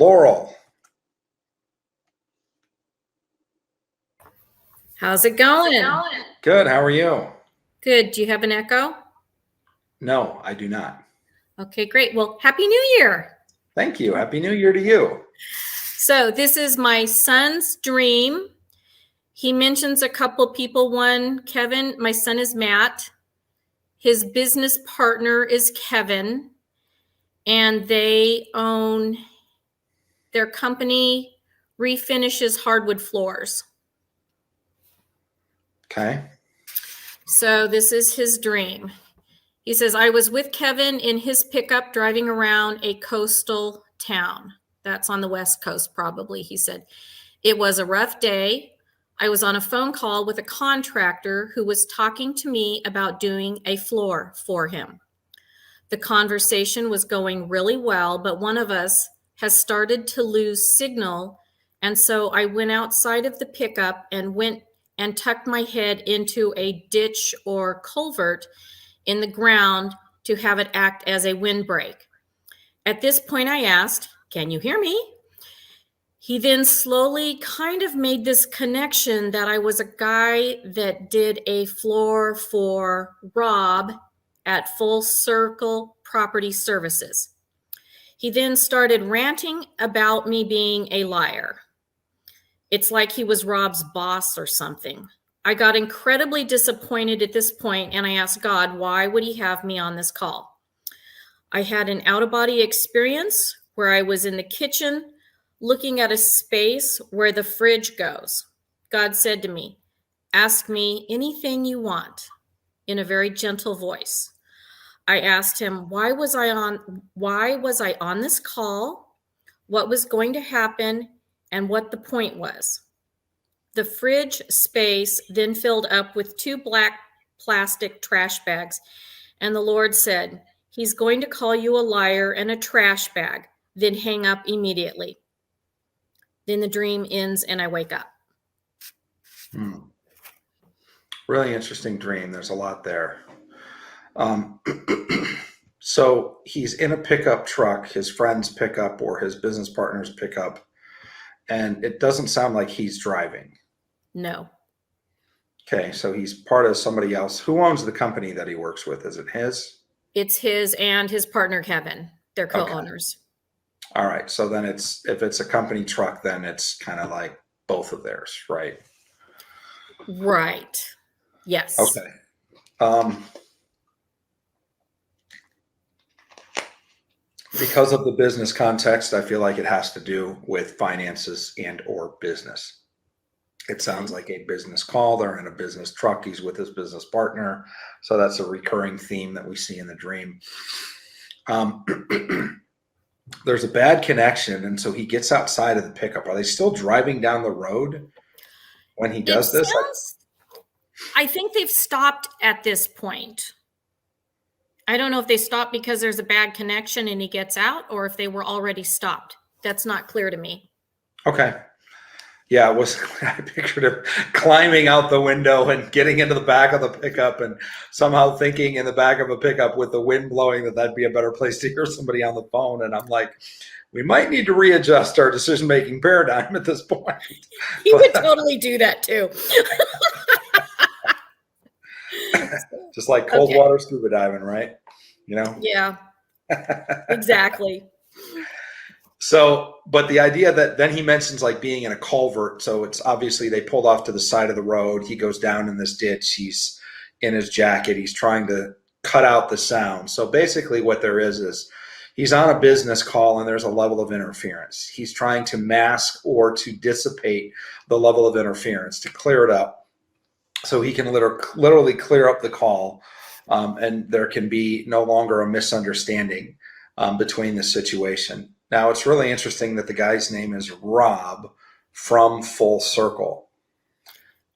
Laurel. How's it going? Good. How are you? Good. Do you have an echo? No, I do not. Okay, great. Well, Happy New Year. Thank you. Happy New Year to you. So this is my son's dream. He mentions a couple people. One, Kevin, my son is Matt. His business partner is Kevin, and they own, their company refinishes hardwood floors. Okay. So this is his dream. He says, I was with Kevin in his pickup driving around a coastal town. That's on the West Coast, probably, he said. It was a rough day. I was on a phone call with a contractor who was talking to me about doing a floor for him. The conversation was going really well, but one of us has started to lose signal. And so I went outside of the pickup and went and tucked my head into a ditch or culvert in the ground to have it act as a windbreak. At this point, I asked, "Can you hear me?" He then slowly kind of made this connection that I was a guy that did a floor for Rob at Full Circle Property Services. He then started ranting about me being a liar. It's like he was Rob's boss or something. I got incredibly disappointed at this point, and I asked God, why would he have me on this call? I had an out-of-body experience where I was in the kitchen looking at a space where the fridge goes. God said to me, ask me anything you want, in a very gentle voice. I asked him, why was I on this call, what was going to happen, and what the point was. The fridge space then filled up with 2 black plastic trash bags, and the Lord said, he's going to call you a liar and a trash bag, then hang up immediately. Then the dream ends and I wake up. Really interesting dream. There's a lot there. So he's in a pickup truck, his friend's pickup or his business partner's pickup, and it doesn't sound like he's driving. No. Okay, so he's part of somebody else. Who owns the company that he works with? Is it his? It's his and his partner, Kevin. They're co-owners. Okay. All right, so then if it's a company truck, then it's kind of like both of theirs, right? Right. Yes. Okay. Because of the business context, I feel like it has to do with finances and or business. It sounds like a business call. They're in a business truck. He's with his business partner. So that's a recurring theme that we see in the dream. There's a bad connection. And so he gets outside of the pickup. Are they still driving down the road when he does this? I think they've stopped at this point. I don't know if they stopped because there's a bad connection and he gets out, or if they were already stopped. That's not clear to me. Okay. Yeah, I pictured him climbing out the window and getting into the back of the pickup and somehow thinking in the back of a pickup with the wind blowing that'd be a better place to hear somebody on the phone. And I'm like, we might need to readjust our decision-making paradigm at this point. He would totally do that too. Just like cold water scuba diving, right? You know? Yeah, exactly. So, but the idea that then he mentions like being in a culvert. So it's obviously they pulled off to the side of the road. He goes down in this ditch. He's in his jacket. He's trying to cut out the sound. So basically what there is he's on a business call and there's a level of interference. He's trying to mask or to dissipate the level of interference, to clear it up so he can literally clear up the call. And there can be no longer a misunderstanding between the situation. Now, it's really interesting that the guy's name is Rob from Full Circle.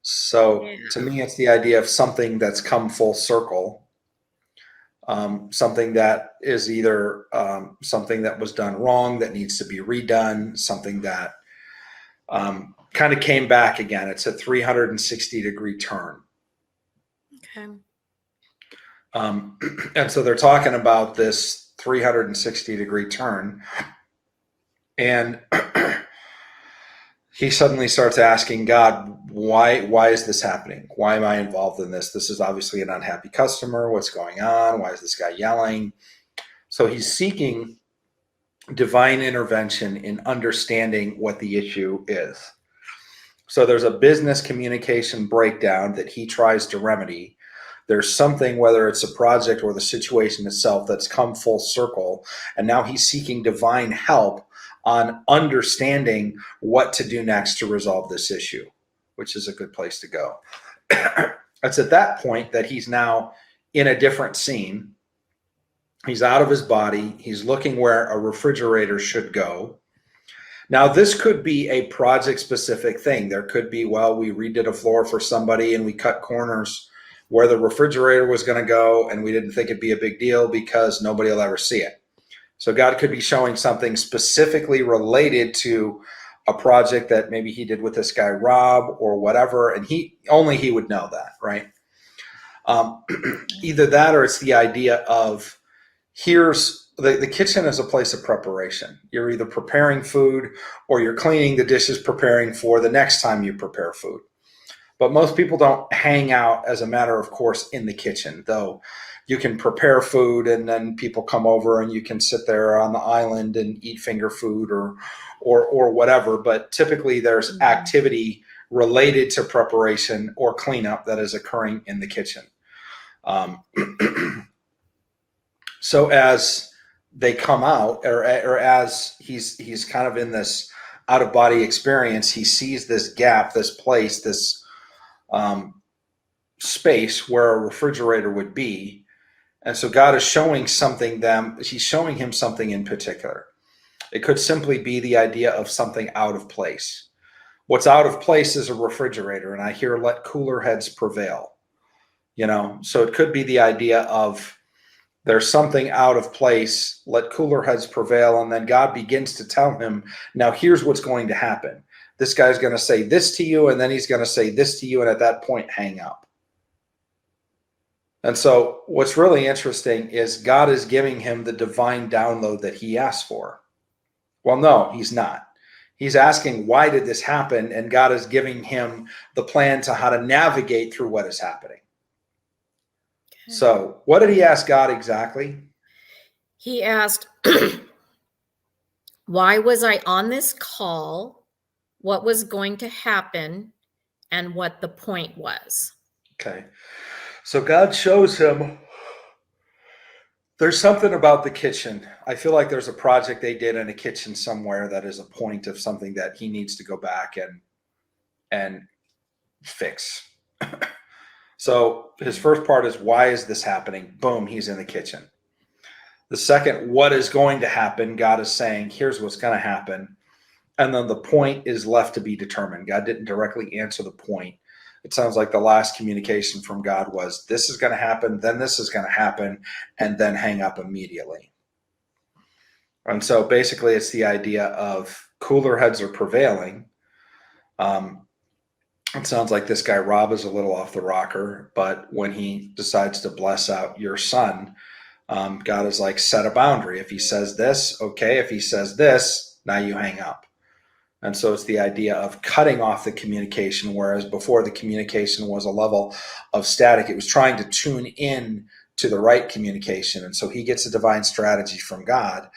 So to me, it's the idea of something that's come full circle, something that is either something that was done wrong that needs to be redone, something that kind of came back again. It's a 360-degree turn. Okay. And so they're talking about this 360-degree turn. And he suddenly starts asking God, why is this happening? Why am I involved in this? This is obviously an unhappy customer. What's going on? Why is this guy yelling? So he's seeking divine intervention in understanding what the issue is. So there's a business communication breakdown that he tries to remedy. There's something, whether it's a project or the situation itself, that's come full circle. And now he's seeking divine help on understanding what to do next to resolve this issue, which is a good place to go. It's at that point that he's now in a different scene. He's out of his body. He's looking where a refrigerator should go. Now, this could be a project specific thing. There could be, well, we redid a floor for somebody and we cut corners where the refrigerator was going to go, and we didn't think it'd be a big deal because nobody will ever see it. So God could be showing something specifically related to a project that maybe he did with this guy, Rob, or whatever. And he would know that, right? Either that, or it's the idea of, here's the kitchen is a place of preparation. You're either preparing food or you're cleaning the dishes, preparing for the next time you prepare food. But most people don't hang out, as a matter of course, in the kitchen, though you can prepare food and then people come over and you can sit there on the island and eat finger food or whatever. But typically there's activity related to preparation or cleanup that is occurring in the kitchen. So as they come out, or as he's kind of in this out of body experience, he sees this gap, this place, this space where a refrigerator would be. And so God is showing something he's showing him something in particular. It could simply be the idea of something out of place. What's out of place is a refrigerator, and I hear let cooler heads prevail. So it could be the idea of, there's something out of place, let cooler heads prevail, and then God begins to tell him, now here's what's going to happen. This guy's going to say this to you, and then he's going to say this to you, and at that point, hang up. And so what's really interesting is God is giving him the divine download that he asked for. Well, no, he's not. He's asking, why did this happen? And God is giving him the plan to how to navigate through what is happening. Okay. So what did he ask God exactly? He asked, why was I on this call? What was going to happen? And what the point was. Okay. So God shows him there's something about the kitchen. I feel like there's a project they did in a kitchen somewhere that is a point of something that he needs to go back and fix. So his first part is, why is this happening? Boom, he's in the kitchen. The second, what is going to happen? God is saying, here's what's going to happen. And then the point is left to be determined. God didn't directly answer the point. It sounds like the last communication from God was, this is going to happen, then this is going to happen, and then hang up immediately. And so basically it's the idea of cooler heads are prevailing. It sounds like this guy, Rob, is a little off the rocker, but when he decides to bless out your son, God is like, set a boundary. If he says this, okay. If he says this, now you hang up. And so it's the idea of cutting off the communication, whereas before the communication was a level of static. It was trying to tune in to the right communication. And so he gets a divine strategy from God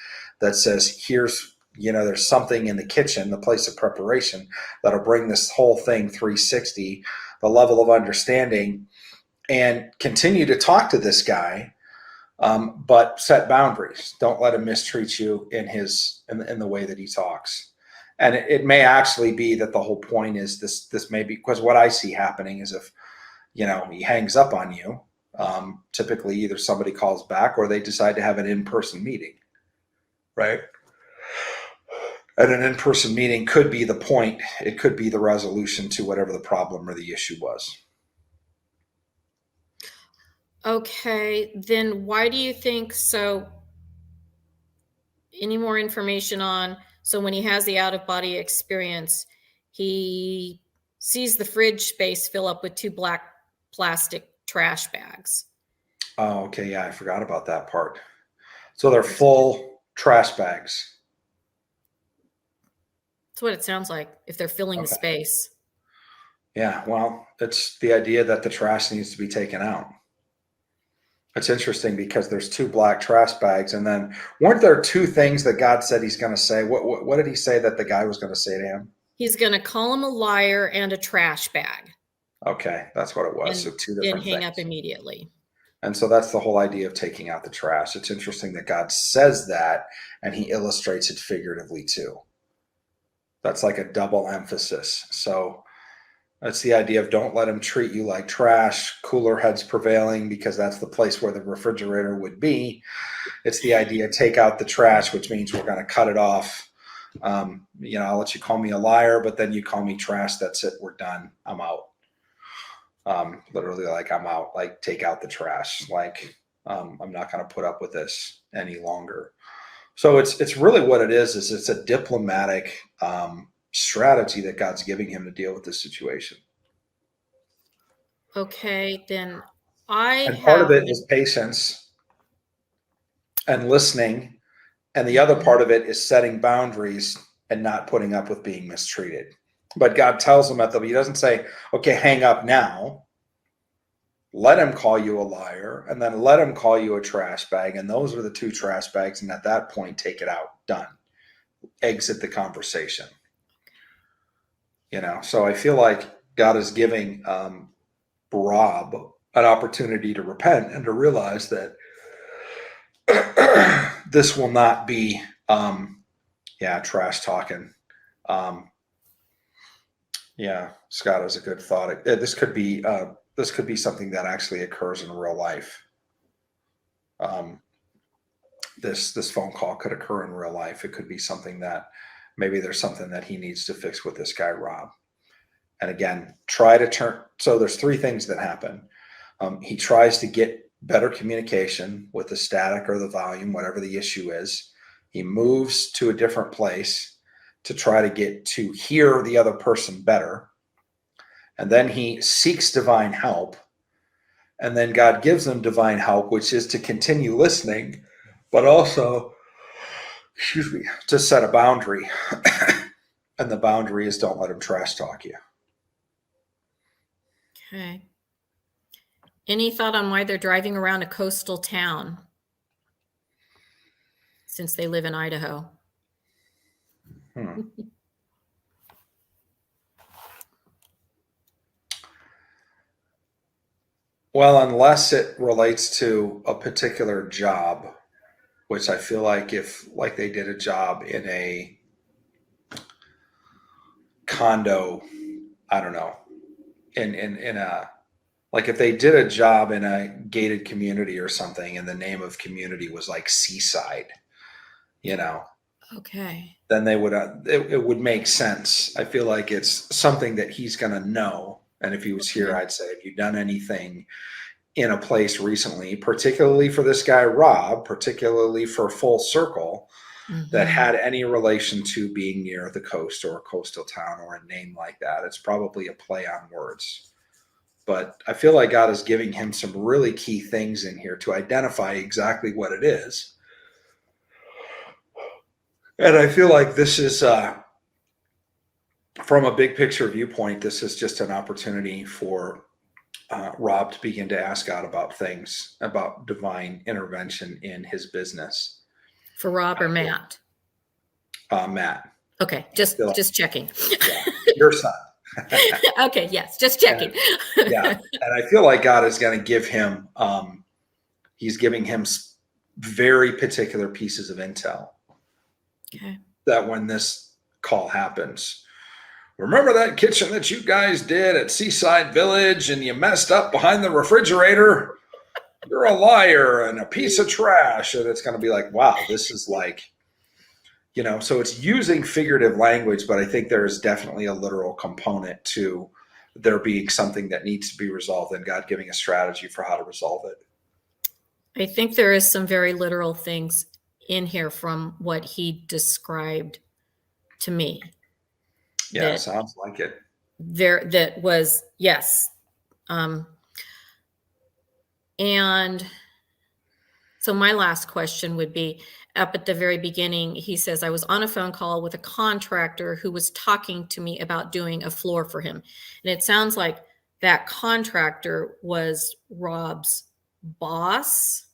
that says, here's, there's something in the kitchen, the place of preparation, that'll bring this whole thing 360, the level of understanding, and continue to talk to this guy, but set boundaries. Don't let him mistreat you in the way that he talks. And it may actually be that the whole point is this may be, because what I see happening is if, he hangs up on you, typically either somebody calls back or they decide to have an in-person meeting, right? And an in-person meeting could be the point. It could be the resolution to whatever the problem or the issue was. Okay, then why do you think so? Any more information on, so when he has the out-of-body experience, he sees the fridge space fill up with 2 black plastic trash bags. Oh, okay. Yeah, I forgot about that part. So they're full trash bags. That's what it sounds like if they're filling the Okay. space. Yeah. Well, it's the idea that the trash needs to be taken out. It's interesting because there's two black trash bags, and then weren't there two things that God said He's going to say? What did He say that the guy was going to say to him? He's going to call him a liar and a trash bag Okay, that's what it was. So and two then different hang up things. immediately. And so that's the whole idea of taking out the trash. It's interesting that God says that, and He illustrates it figuratively too. That's like a double emphasis. So that's the idea of don't let him treat you like trash, cooler heads prevailing, because that's the place where the refrigerator would be. It's the idea take out the trash, which means we're going to cut it off. I'll let you call me a liar, but then you call me trash. That's it. We're done. I'm out. Literally, like, I'm out. Like, take out the trash. Like, I'm not going to put up with this any longer. So it's really what it is it's a diplomatic strategy that God's giving him to deal with this situation. Okay, then I And part of have. it is patience and listening. And the other part of it is setting boundaries and not putting up with being mistreated. But God tells him He doesn't say, okay, hang up now. Let him call you a liar, and then let him call you a trash bag. And those are the two trash bags. And at that point, take it out. Done. Exit the conversation. So I feel like God is giving Rob an opportunity to repent and to realize that this will not be trash talking. Scott has a good thought. This could be something that actually occurs in real life. This phone call could occur in real life. It could be something that maybe there's something that he needs to fix with this guy Rob. And again, try to turn. So there's three things that happen. He tries to get better communication with the static or the volume, whatever the issue is. He moves to a different place to try to get to hear the other person better. And then he seeks divine help. And then God gives him divine help, which is to continue listening, but also, to set a boundary. And the boundary is don't let him trash talk you. Okay. Any thought on why they're driving around a coastal town since they live in Idaho? Well, unless it relates to a particular job, which I feel like if like they did a job in a condo, I don't know, in a like if they did a job in a gated community or something and the name of community was like Seaside, Okay. then they would it would make sense. I feel like it's something that he's going to know. And if he was here, I'd say, have you done anything in a place recently, particularly for this guy Rob, particularly for Full Circle, that had any relation to being near the coast or a coastal town or a name like that? It's probably a play on words. But I feel like God is giving him some really key things in here to identify exactly what it is. And I feel like this is, from a big picture viewpoint, this is just an opportunity for Rob to begin to ask God about things, about divine intervention in his business. For Rob or Matt? Matt. Okay, just checking. Yeah, your son. Okay, yes, just checking. And I feel like God is going to give him, he's giving him very particular pieces of intel. Okay. That when this call happens, remember that kitchen that you guys did at Seaside Village and you messed up behind the refrigerator? You're a liar and a piece of trash. And it's going to be like, wow, this is like, so it's using figurative language, but I think there is definitely a literal component to there being something that needs to be resolved and God giving a strategy for how to resolve it. I think there is some very literal things in here from what he described to me. Yeah, sounds like it. That was, yes. And So my last question would be, up at the very beginning, he says, I was on a phone call with a contractor who was talking to me about doing a floor for him. And it sounds like that contractor was Rob's boss.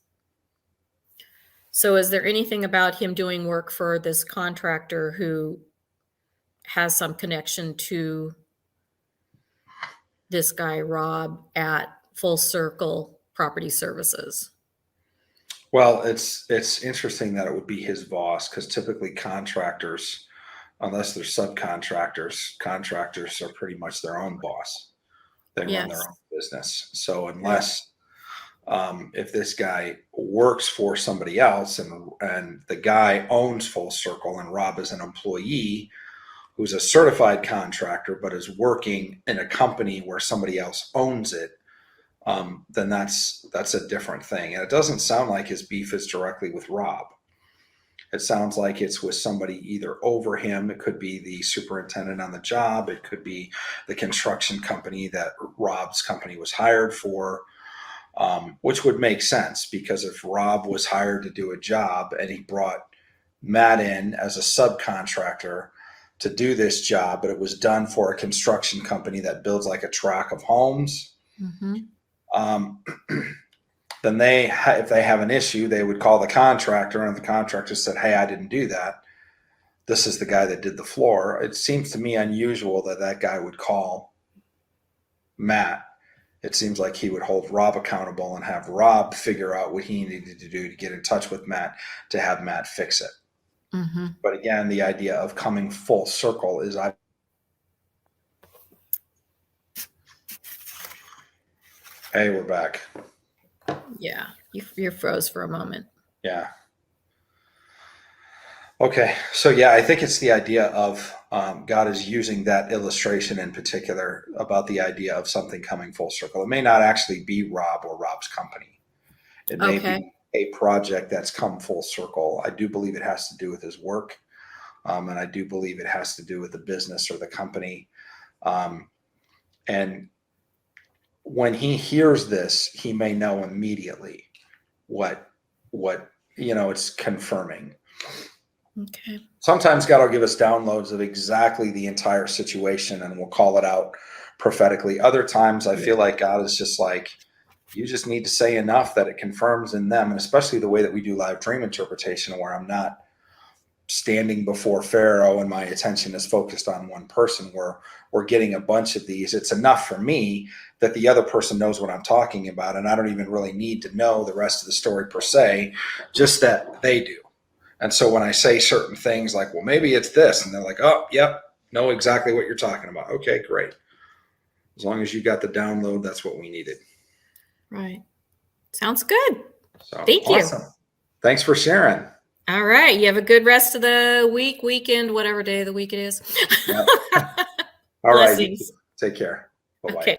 So is there anything about him doing work for this contractor who has some connection to this guy, Rob, at Full Circle Property Services? Well, it's interesting that it would be his boss, because typically contractors, unless they're subcontractors, contractors are pretty much their own boss. They run their Yes. own business. So unless if this guy works for somebody else and the guy owns Full Circle and Rob is an employee who's a certified contractor but is working in a company where somebody else owns it, then that's a different thing. And it doesn't sound like his beef is directly with Rob. It sounds like it's with somebody either over him. It could be the superintendent on the job. It could be the construction company that Rob's company was hired for, which would make sense, because if Rob was hired to do a job and he brought Matt in as a subcontractor to do this job, but it was done for a construction company that builds like a tract of homes, then if they have an issue, they would call the contractor, and the contractor said, hey, I didn't do that. This is the guy that did the floor. It seems to me unusual that that guy would call Matt. It seems like he would hold Rob accountable and have Rob figure out what he needed to do to get in touch with Matt to have Matt fix it. But again, the idea of coming full circle is Hey, we're back. Yeah, you froze for a moment. Yeah. Okay. So yeah, I think it's the idea of God is using that illustration in particular about the idea of something coming full circle. It may not actually be Rob or Rob's company. It may be a project that's come full circle. I do believe it has to do with his work. And I do believe it has to do with the business or the company. And when he hears this, he may know immediately what it's confirming. Okay. Sometimes God will give us downloads of exactly the entire situation and we'll call it out prophetically. Other times I feel like God is just like, you just need to say enough that it confirms in them. And especially the way that we do live dream interpretation, where I'm not standing before Pharaoh and my attention is focused on one person, where we're getting a bunch of these. It's enough for me that the other person knows what I'm talking about. And I don't even really need to know the rest of the story per se, just that they do. And so when I say certain things like, well, maybe it's this, and they're like, oh, yep, know exactly what you're talking about. Okay, great. As long as you got the download, that's what we needed. Right. Sounds good. So Thank awesome. you. Thanks for sharing. All right. You have a good rest of the week, weekend, whatever day of the week it is. Yep. All right. Blessings. Take care. Bye-bye. Okay.